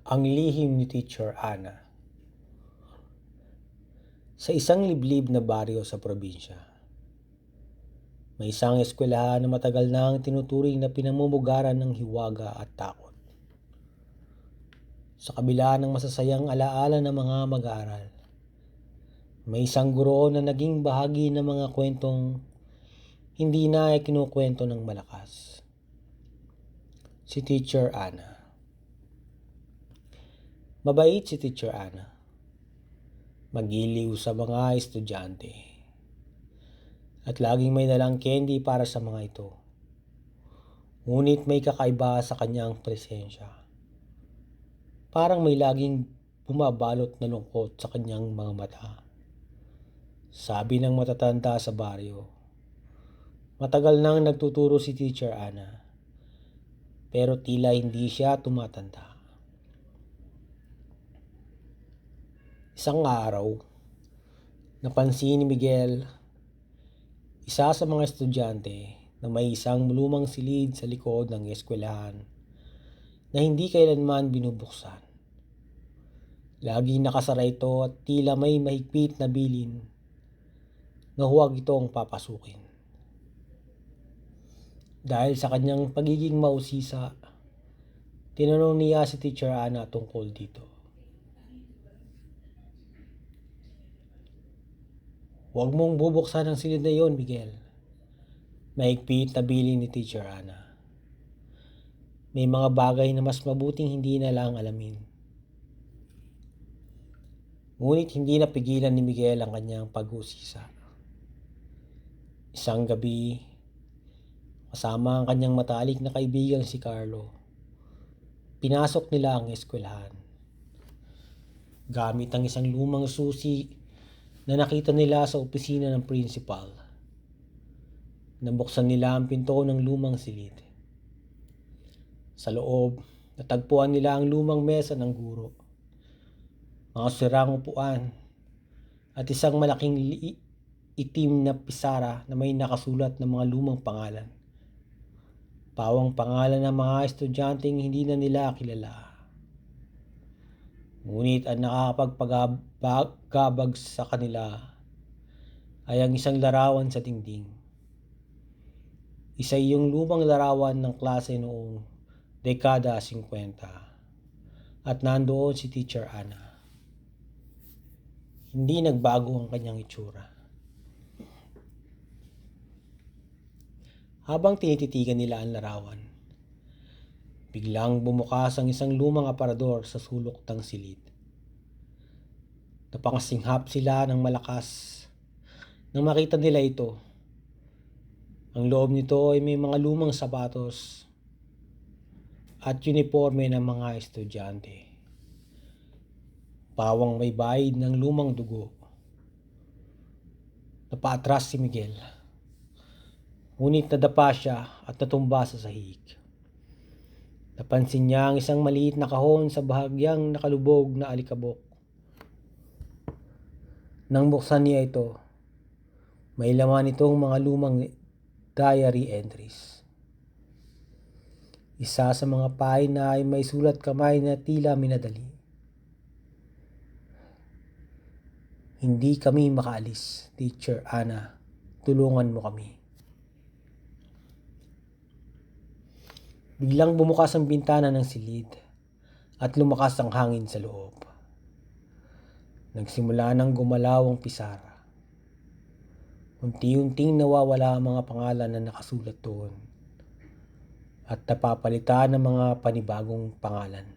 Ang lihim ni Teacher Ana. Sa isang liblib na baryo sa probinsya, may isang eskwelahan na matagal nang tinuturing na pinamumugaran ng hiwaga at takot. Sa kabila ng masasayang alaala ng mga mag-aaral, may isang guro na naging bahagi ng mga kwentong hindi na kinukwento ng malakas. Si Teacher Ana. Mabait si Teacher Ana. Magiliw sa mga estudyante. At laging may dalang candy para sa mga ito. Ngunit may kakaiba sa kanyang presensya. Parang may laging bumabalot na lungkot sa kanyang mga mata. Sabi ng matatanda sa baryo. Matagal nang nagtuturo si Teacher Ana. Pero tila hindi siya tumatanda. Isang araw, napansin ni Miguel, isa sa mga estudyante, na may isang lumang silid sa likod ng eskwelahan na hindi kailanman binubuksan. Laging nakasara ito at tila may mahigpit na bilin na huwag itong papasukin. Dahil sa kanyang pagiging mausisa, tinanong niya si Teacher Ana tungkol dito. "Huwag mong bubuksan ang silid na iyon, Miguel." Mahigpit na bilin ni Teacher Ana. May mga bagay na mas mabuting hindi na lang alamin. Ngunit hindi napigilan ni Miguel ang kanyang pag-uusisa. Isang gabi, kasama ang kanyang matalik na kaibigang si Carlo, pinasok nila ang eskwelahan. Gamit ang isang lumang susi na nakita nila sa opisina ng principal. Nabuksan nila ang pinto ng lumang silid. Sa loob, natagpuan nila ang lumang mesa ng guro, mga sirang upuan, at isang malaking itim na pisara na may nakasulat ng mga lumang pangalan. Pawang pangalan ng mga estudyanteng hindi na nila kilala. Ngunit ang nakakapagpagabag sa kanila ay ang isang larawan sa dingding. Isa yung lumang larawan ng klase noong dekada 50 at nandoon si Teacher Ana. Hindi nagbago ang kanyang itsura. Habang tinititigan nila ang larawan, biglang bumukas ang isang lumang aparador sa sulok ng silid. Napangasinghap sila ng malakas nang makita nila ito. Ang loob nito ay may mga lumang sapatos at uniforme ng mga estudyante. Pawang may bahid ng lumang dugo. Napaatras si Miguel. Ngunit nadapa siya at natumba sa sahig. Napansin niya ang isang maliit na kahon sa bahagyang nakalubog na alikabok. Nang buksan niya ito, may laman itong mga lumang diary entries. Isa sa mga pahina ay may sulat kamay na tila minadali. "Hindi kami makaalis, Teacher Ana. Tulungan mo kami." Biglang bumukas ang bintana ng silid at lumakas ang hangin sa loob. Nagsimula nang gumalaw ang pisara. Unti-unting nawawala ang mga pangalan na nakasulat doon at napapalitan ng mga panibagong pangalan.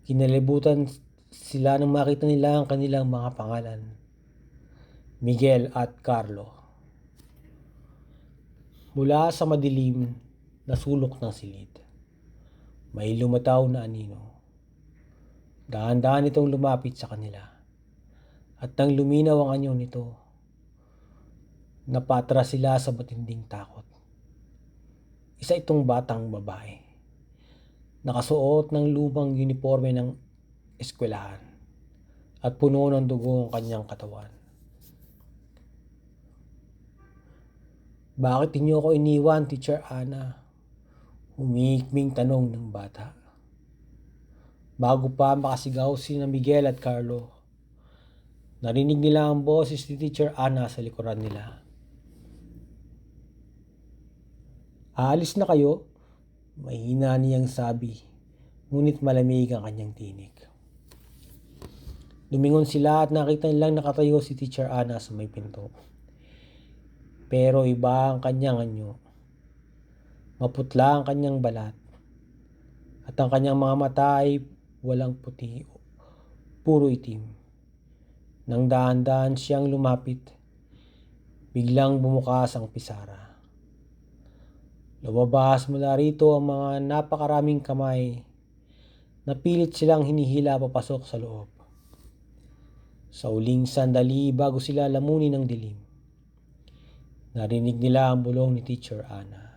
Kinalibutan sila nang makita nila ang kanilang mga pangalan. Miguel at Carlo. Mula sa madilim na sulok ng silid, may lumataw na anino. Dahan-dahan itong lumapit sa kanila. At nang luminaw ang anyo nito, napatras sila sa matinding takot. Isa itong batang babae, nakasuot ng lumang uniforme ng eskwelahan at puno ng dugo ang kanyang katawan. "Bakit niyo ako iniwan, Teacher Ana?" Humihikming tanong ng bata. Bago pa makasigaw sina Miguel at Carlo, narinig nila ang boses ni Teacher Ana sa likuran nila. "Aalis na kayo?" Mahina niyang sabi, ngunit malamig ang kanyang tinig. Lumingon sila at nakita nilang nakatayo si Teacher Ana sa may pinto. Pero iba ang kanyang anyo. Maputla ang kanyang balat. At ang kanyang mga mata ay walang puti, puro itim. Nang dahan-dahan siyang lumapit, biglang bumukas ang pisara. Lumabas mula rito ang mga napakaraming kamay na pilit silang hinihila papasok sa loob. Sa uling sandali bago sila lamunin ng dilim, narinig nila ang bulong ni Teacher Ana.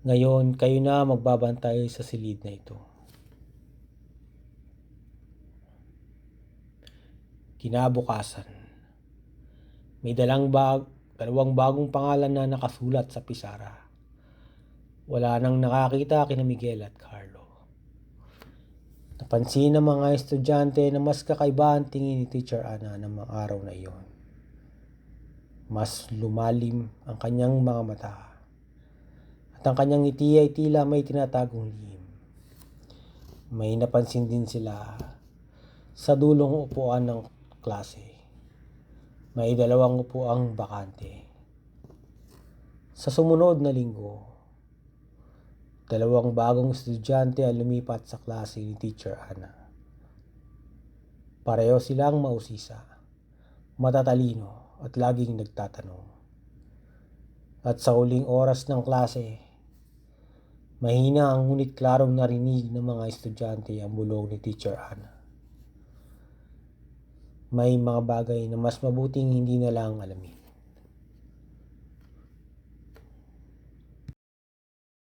"Ngayon, kayo na magbabantay sa silid na ito." Kinabukasan, may dalawang bagong pangalan na nakasulat sa pisara. Wala nang nakakita kina Miguel at Carlo. Napansin ng mga estudyante na mas kakaiba ang tingin ni Teacher Ana ng mga araw na iyon. Mas lumalim ang kanyang mga mata. At ang kanyang ngiti ay tila may tinatagong lihim. May napansin din sila sa dulong upuan ng klase. May 2 upuang bakante. Sa sumunod na linggo, 2 bagong estudyante ang lumipat sa klase ni Teacher Ana. Pareho silang mausisa, matatalino at laging nagtatanong. At sa huling oras ng klase, mahina ang ngunit klarong narinig ng mga estudyante ang bulong ni Teacher Ana. May mga bagay na mas mabuting hindi na lang alamin.